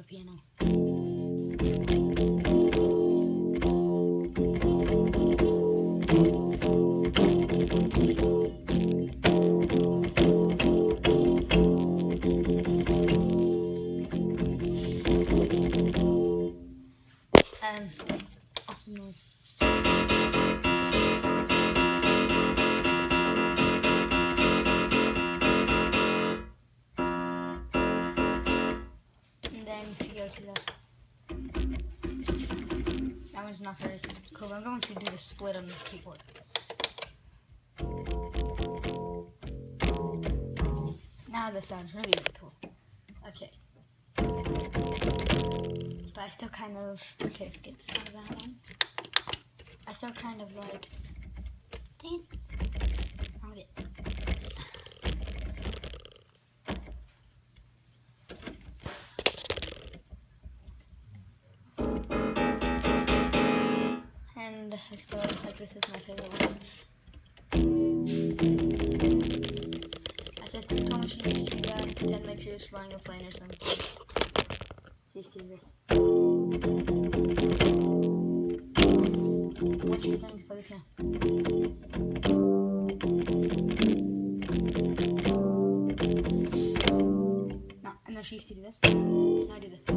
piano. Off the noise. And then if you go to that one's not very cool. I'm going to do the split on the keyboard. Now this sounds really, really cool. Okay. But I still kind of, okay, let's get out of that one. I still kind of like, dang it, wrong with it. And I still like this is my favorite one. I said she told me she used to do that, pretend like she was flying a plane or something. She used to do this. What should we think for this now? No, and then she used to do this. Now I do this.